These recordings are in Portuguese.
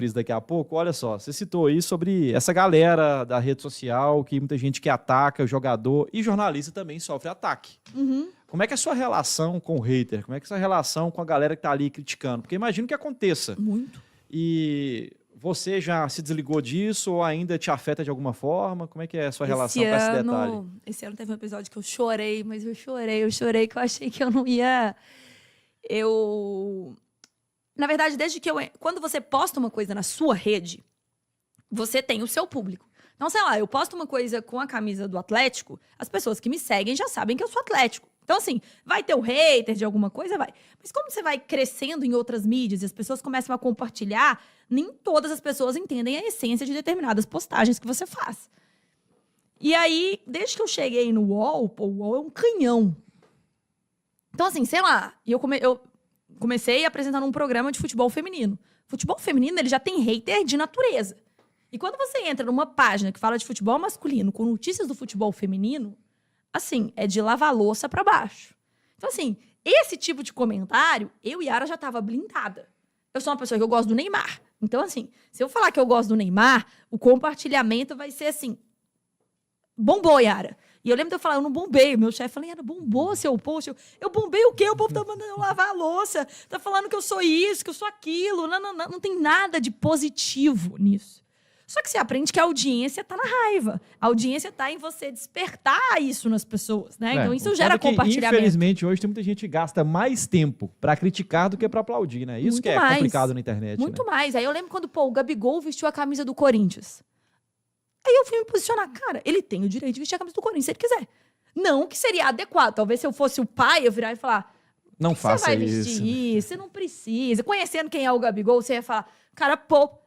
isso daqui a pouco. Olha só, você citou aí sobre essa galera da rede social, que muita gente que ataca o jogador e jornalista também sofre ataque. Uhum. Como é que é a sua relação com o hater? Como é que é a sua relação com a galera que tá ali criticando? Porque imagino que aconteça. Muito. E você já se desligou disso ou ainda te afeta de alguma forma? Como é que é a sua relação com esse detalhe? Esse ano teve um episódio que eu chorei, mas eu chorei, que eu achei que eu não ia... Na verdade, quando você posta uma coisa na sua rede, você tem o seu público. Então, sei lá, eu posto uma coisa com a camisa do Atlético, as pessoas que me seguem já sabem que eu sou Atlético. Então, assim, vai ter o hater de alguma coisa? Vai. Mas como você vai crescendo em outras mídias e as pessoas começam a compartilhar, nem todas as pessoas entendem a essência de determinadas postagens que você faz. E aí, desde que eu cheguei no UOL, pô, o UOL é um canhão. Então, assim, sei lá, eu comecei apresentando um programa de futebol feminino. Futebol feminino, ele já tem hater de natureza. E quando você entra numa página que fala de futebol masculino com notícias do futebol feminino, assim, é de lavar louça pra baixo. Então, assim, esse tipo de comentário, eu e Yara já tava blindada. Eu sou uma pessoa que eu gosto do Neymar. Então, assim, se eu falar que eu gosto do Neymar, o compartilhamento vai ser assim, bombou, Yara. E eu lembro de eu falar, eu não bombei. Meu chefe falou, Yara, bombou seu post. Eu bombei o quê? O povo tá mandando eu lavar a louça. Tá falando que eu sou isso, que eu sou aquilo. Não tem nada de positivo nisso. Só que você aprende que a audiência tá na raiva. A audiência tá em você despertar isso nas pessoas, né? Então isso gera compartilhamento. Infelizmente, hoje tem muita gente que gasta mais tempo pra criticar do que pra aplaudir, né? Isso Muito que é mais. complicado na internet. Muito né? mais. Aí eu lembro quando, o Gabigol vestiu a camisa do Corinthians. Aí eu fui me posicionar. Cara, ele tem o direito de vestir a camisa do Corinthians, se ele quiser. Não que seria adequado. Talvez se eu fosse o pai, eu virar e falar... Não faça isso. Você vai vestir isso, você não precisa. Conhecendo quem é o Gabigol, você ia falar... Cara,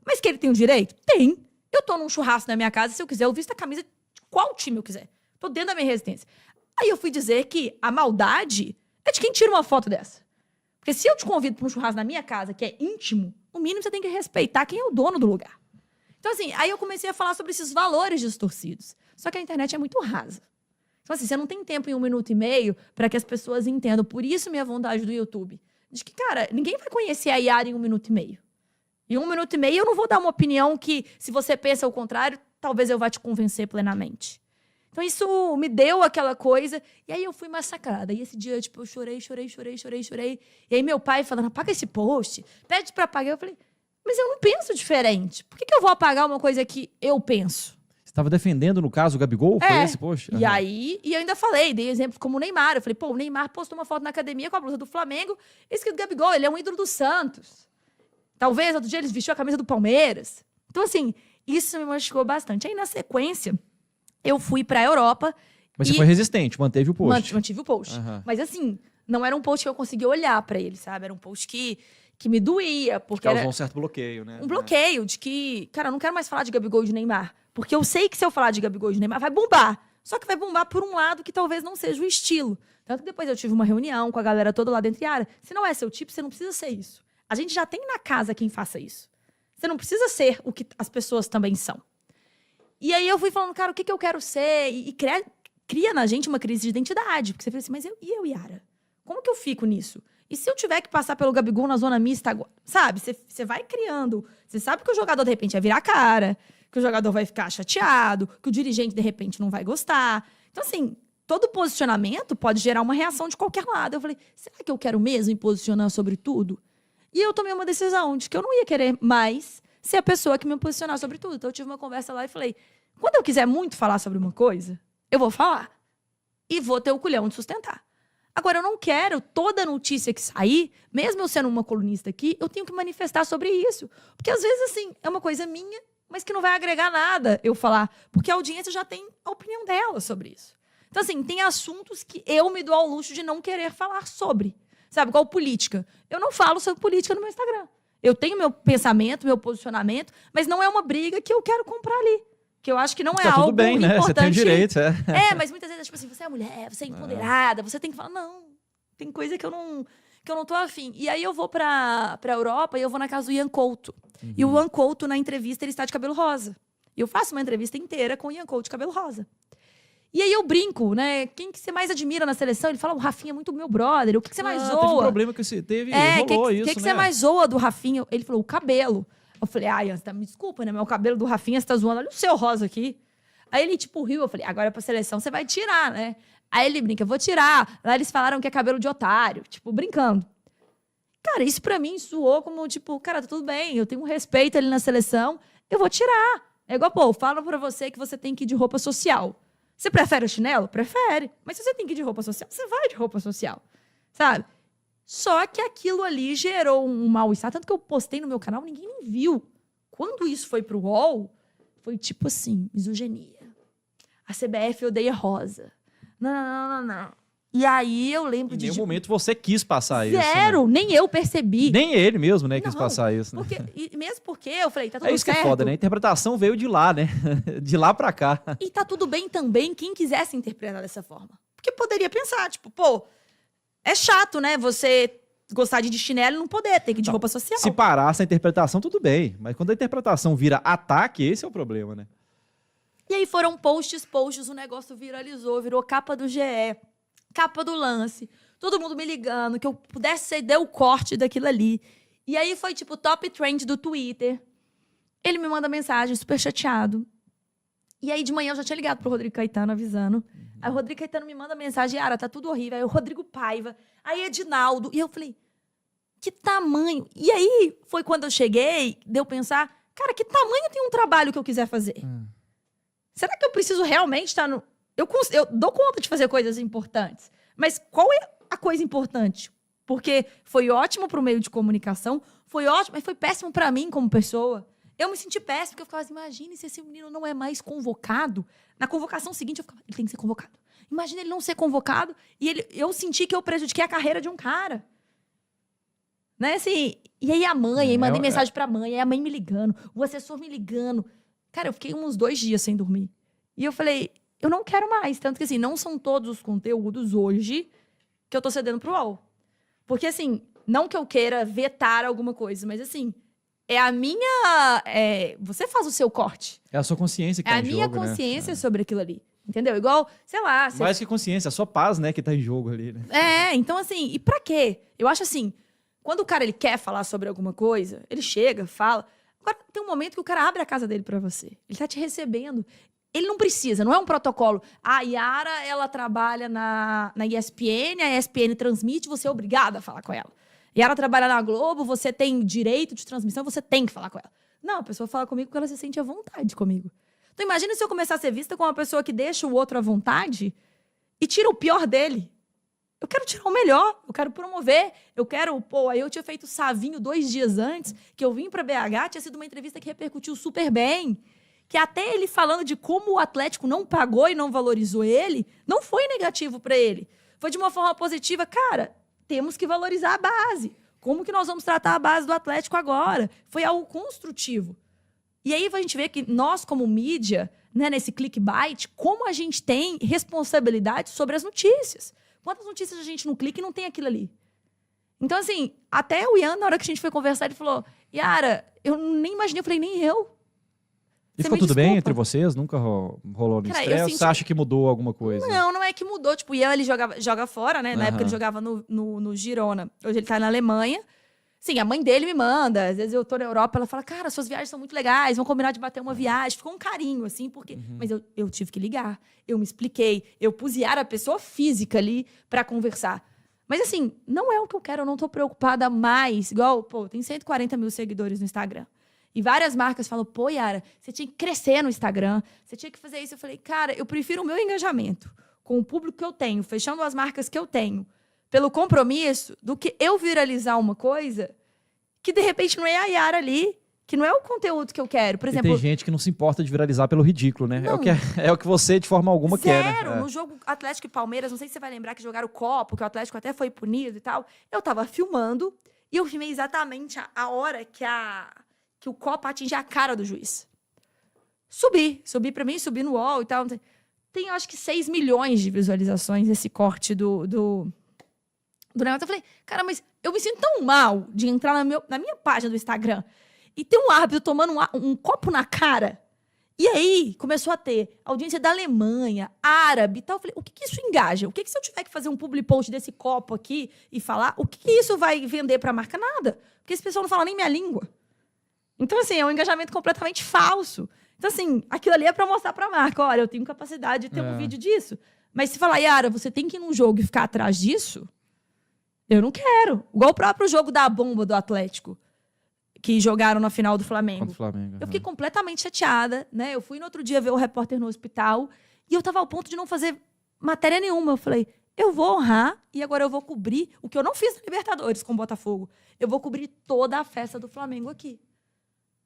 mas que ele tem o direito? Tem. Eu tô num churrasco na minha casa, se eu quiser, eu visto a camisa de qual time eu quiser. Tô dentro da minha residência. Aí eu fui dizer que a maldade é de quem tira uma foto dessa. Porque se eu te convido para um churrasco na minha casa, que é íntimo, no mínimo você tem que respeitar quem é o dono do lugar. Então, assim, aí eu comecei a falar sobre esses valores distorcidos. Só que a internet é muito rasa. Então, assim, você não tem tempo em 1 minuto e meio para que as pessoas entendam. Por isso, minha vontade do YouTube. De que, cara, ninguém vai conhecer a Yara em 1 minuto e meio. Em 1 minuto e meio, eu não vou dar uma opinião que, se você pensa o contrário, talvez eu vá te convencer plenamente. Então, isso me deu aquela coisa. E aí, eu fui massacrada. E esse dia, tipo, eu chorei. E aí, meu pai falando, apaga esse post. Pede pra apagar. Eu falei, mas eu não penso diferente. Por que eu vou apagar uma coisa que eu penso? Você estava defendendo, no caso, o Gabigol? Foi esse post? E aí, eu ainda falei, dei exemplos como o Neymar. Eu falei, o Neymar postou uma foto na academia com a blusa do Flamengo. Escrito Gabigol, ele é um ídolo do Santos. Talvez, outro dia, eles vestiu a camisa do Palmeiras. Então, assim, isso me machucou bastante. Aí, na sequência, eu fui pra Europa. Mas você foi resistente, manteve o post. Mantive o post. Mas, assim, não era um post que eu conseguia olhar pra ele, sabe? Era um post que me doía. Porque causou um certo bloqueio, né? Um bloqueio de que, cara, eu não quero mais falar de Gabigol e de Neymar. Porque eu sei que se eu falar de Gabigol e de Neymar, vai bombar. Só que vai bombar por um lado que talvez não seja o estilo. Tanto que depois eu tive uma reunião com a galera toda lá dentro. E, Yara, se não é seu tipo, você não precisa ser isso. A gente já tem na casa quem faça isso. Você não precisa ser o que as pessoas também são. E aí eu fui falando, cara, o que eu quero ser? E cria na gente uma crise de identidade. Porque você fala assim, mas eu, Yara? Como que eu fico nisso? E se eu tiver que passar pelo Gabigol na zona mista agora? Sabe? Você vai criando. Você sabe que o jogador, de repente, vai virar a cara. Que o jogador vai ficar chateado. Que o dirigente, de repente, não vai gostar. Então, assim, todo posicionamento pode gerar uma reação de qualquer lado. Eu falei, será que eu quero mesmo me posicionar sobre tudo? E eu tomei uma decisão de que eu não ia querer mais ser a pessoa que me posicionar sobre tudo. Então, eu tive uma conversa lá e falei, quando eu quiser muito falar sobre uma coisa, eu vou falar. E vou ter o culhão de sustentar. Agora, eu não quero toda notícia que sair, mesmo eu sendo uma colunista aqui, eu tenho que manifestar sobre isso. Porque, às vezes, assim, é uma coisa minha, mas que não vai agregar nada eu falar. Porque a audiência já tem a opinião dela sobre isso. Então, assim, tem assuntos que eu me dou ao luxo de não querer falar sobre. Sabe, igual política. Eu não falo sobre política no meu Instagram. Eu tenho meu pensamento, meu posicionamento, mas não é uma briga que eu quero comprar ali. Que eu acho que não é algo tudo bem, né? importante. Você tem o direito, Mas muitas vezes, tipo assim, você é mulher, você é empoderada, você tem que falar, não, tem coisa que eu não tô afim. E aí eu vou pra Europa e eu vou na casa do Ian Couto. E o Ian Couto, na entrevista, ele está de cabelo rosa. E eu faço uma entrevista inteira com o Ian Couto de cabelo rosa. E aí eu brinco, né? Quem que você mais admira na seleção? Ele fala, o Rafinha é muito meu brother. O que você mais zoa? Teve um problema que você teve, rolou isso, O que você mais zoa do Rafinha? Ele falou, o cabelo. Eu Eu falei, Ian, você me desculpa, né? Meu cabelo do Rafinha, você tá zoando, olha o seu rosa aqui. Aí ele, tipo, riu. Eu falei, agora pra seleção você vai tirar, né? Aí ele brinca, eu vou tirar. Lá eles falaram que é cabelo de otário, tipo, brincando. Cara, isso pra mim soou como, tipo, cara, tá tudo bem, eu tenho um respeito ali na seleção, eu vou tirar. É igual, pô, falam pra você que você tem que ir de roupa social. Você prefere o chinelo? Prefere. Mas se você tem que ir de roupa social, você vai de roupa social, sabe? Só que aquilo ali gerou um mal-estar, tanto que eu postei no meu canal, ninguém nem viu. Quando isso foi pro UOL, foi tipo assim, misoginia. A CBF odeia rosa. Não. E aí eu lembro Em de... nenhum momento você quis passar isso. Zero, Né? nem eu percebi. Nem ele mesmo, né, Não, quis passar isso. Né? E mesmo porque eu falei, tá tudo É isso certo. que é foda, né? A interpretação veio de lá, né? De lá pra cá. E tá tudo bem também quem quisesse interpretar dessa forma. Porque poderia pensar, tipo, pô, é chato, né? Você gostar de chinelo e não poder, ter que ir de roupa social. Se parasse a interpretação, tudo bem. Mas quando a interpretação vira ataque, esse é o problema, né? E aí foram posts, o negócio viralizou, virou capa do GE, capa do Lance, todo mundo me ligando, que eu pudesse ceder o corte daquilo ali. E aí foi tipo top trend do Twitter. Ele me manda mensagem, super chateado. E aí de manhã eu já tinha ligado pro Rodrigo Caetano avisando. Aí o Rodrigo Caetano me manda mensagem, Yara, tá tudo horrível. Aí o Rodrigo Paiva, aí Edinaldo. E eu falei, que tamanho? E aí foi quando eu cheguei, deu pensar, cara, que tamanho tem um trabalho que eu quiser fazer? Será que eu preciso realmente estar no... Eu dou conta de fazer coisas importantes. Mas qual é a coisa importante? Porque foi ótimo pro meio de comunicação, foi ótimo, mas foi péssimo pra mim como pessoa. Eu me senti péssimo, porque eu ficava assim, imagine se esse menino não é mais convocado. Na convocação seguinte, eu ficava, ele tem que ser convocado. Imagina ele não ser convocado e eu senti que eu prejudiquei a carreira de um cara. Né, assim, e aí a mãe, aí mandei mensagem pra mãe, aí a mãe me ligando, o assessor me ligando. Cara, eu fiquei uns 2 dias sem dormir. E eu falei, eu não quero mais. Tanto que, assim, não são todos os conteúdos hoje que eu tô cedendo pro UOL. Porque, assim, não que eu queira vetar alguma coisa, mas, assim, é a minha... você faz o seu corte. É a sua consciência que tá em jogo, É a minha consciência, né? sobre aquilo ali. Entendeu? Igual, sei lá... Mais que consciência, a sua paz, né, que tá em jogo ali, né? Então, assim, e pra quê? Eu acho assim, quando o cara ele quer falar sobre alguma coisa, ele chega, fala... Agora, tem um momento que o cara abre a casa dele pra você. Ele tá te recebendo. Ele não precisa, não é um protocolo. A Yara, ela trabalha na ESPN, a ESPN transmite, você é obrigado a falar com ela. Yara trabalha na Globo, você tem direito de transmissão, você tem que falar com ela. Não, a pessoa fala comigo porque ela se sente à vontade comigo. Então, imagina se eu começar a ser vista como uma pessoa que deixa o outro à vontade e tira o pior dele. Eu quero tirar o melhor, eu quero promover, eu quero... Pô, aí eu tinha feito Savinho 2 dias antes, que eu vim pra BH, tinha sido uma entrevista que repercutiu super bem, que até ele falando de como o Atlético não pagou e não valorizou ele, não foi negativo pra ele. Foi de uma forma positiva. Cara, temos que valorizar a base. Como que nós vamos tratar a base do Atlético agora? Foi algo construtivo. E aí a gente vê que nós, como mídia, né, nesse clickbait, como a gente tem responsabilidade sobre as notícias. Quantas notícias a gente não clica e não tem aquilo ali? Então, assim, até o Ian, na hora que a gente foi conversar, ele falou, Yara, eu nem imaginei, eu falei, nem eu. E ficou tudo bem entre vocês? Nunca rolou no estresse? Você acha que mudou alguma coisa? Não é que mudou. Tipo, o Ian, ele joga fora, né? Na época ele jogava no Girona. Hoje ele tá na Alemanha. Sim, a mãe dele me manda. Às vezes eu tô na Europa, ela fala, cara, suas viagens são muito legais, vamos combinar de bater uma viagem. Ficou um carinho, assim, porque... Mas eu tive que ligar, eu me expliquei, eu pus Yara, a pessoa física ali, pra conversar. Mas, assim, não é o que eu quero, eu não tô preocupada mais. Igual, pô, tem 140 mil seguidores no Instagram. E várias marcas falam, pô, Yara, você tinha que crescer no Instagram, você tinha que fazer isso. Eu falei, cara, eu prefiro o meu engajamento com o público que eu tenho, fechando as marcas que eu tenho, pelo compromisso, do que eu viralizar uma coisa que, de repente, não é a Yara ali, que não é o conteúdo que eu quero. Por exemplo, tem gente que não se importa de viralizar pelo ridículo, né? É o que você, de forma alguma, quer, né? No jogo Atlético e Palmeiras, não sei se você vai lembrar que jogaram o copo, que o Atlético até foi punido e tal. Eu tava filmando e eu filmei exatamente a hora que o copo atinge a cara do juiz. Subi pra mim, subi no UOL e tal. Tem, acho que 6 milhões de visualizações esse corte do negócio. Eu falei, cara, mas eu me sinto tão mal de entrar na minha página do Instagram e ter um árbitro tomando um copo na cara. E aí, começou a ter audiência da Alemanha, árabe e tal. Eu falei, o que isso engaja? O que se eu tiver que fazer um public post desse copo aqui e falar, o que isso vai vender pra marca? Nada. Porque esse pessoal não fala nem minha língua. Então, assim, é um engajamento completamente falso. Então, assim, aquilo ali é pra mostrar pra marca, olha, eu tenho capacidade de ter um vídeo disso. Mas se falar, Yara, você tem que ir num jogo e ficar atrás disso, eu não quero. Igual o próprio jogo da bomba do Atlético, que jogaram na final do Flamengo. Eu fiquei completamente chateada, né? Eu fui no outro dia ver o repórter no hospital e eu tava ao ponto de não fazer matéria nenhuma. Eu falei, eu vou honrar e agora eu vou cobrir o que eu não fiz na Libertadores com o Botafogo. Eu vou cobrir toda a festa do Flamengo aqui.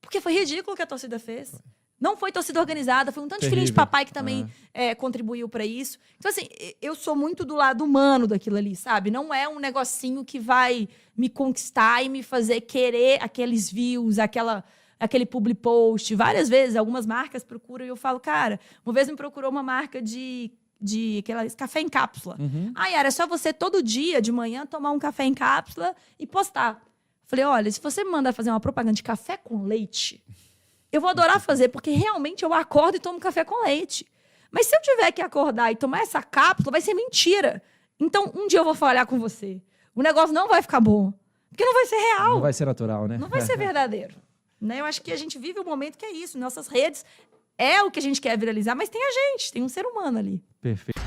Porque foi ridículo o que a torcida fez. Não foi torcida organizada, foi um tanto de filhinho de papai que também contribuiu para isso. Então, assim, eu sou muito do lado humano daquilo ali, sabe? Não é um negocinho que vai me conquistar e me fazer querer aqueles views, aquele public post. Várias vezes, algumas marcas procuram e eu falo, cara, uma vez me procurou uma marca de aquelas café em cápsula. Era só você todo dia, de manhã, tomar um café em cápsula e postar. Falei, olha, se você me mandar fazer uma propaganda de café com leite... eu vou adorar fazer, porque realmente eu acordo e tomo café com leite. Mas se eu tiver que acordar e tomar essa cápsula, vai ser mentira. Então, um dia eu vou falhar com você. O negócio não vai ficar bom. Porque não vai ser real. Não vai ser natural, né? Não vai ser verdadeiro. Né? Eu acho que a gente vive um momento que é isso. Nossas redes é o que a gente quer viralizar, mas tem a gente, tem um ser humano ali. Perfeito.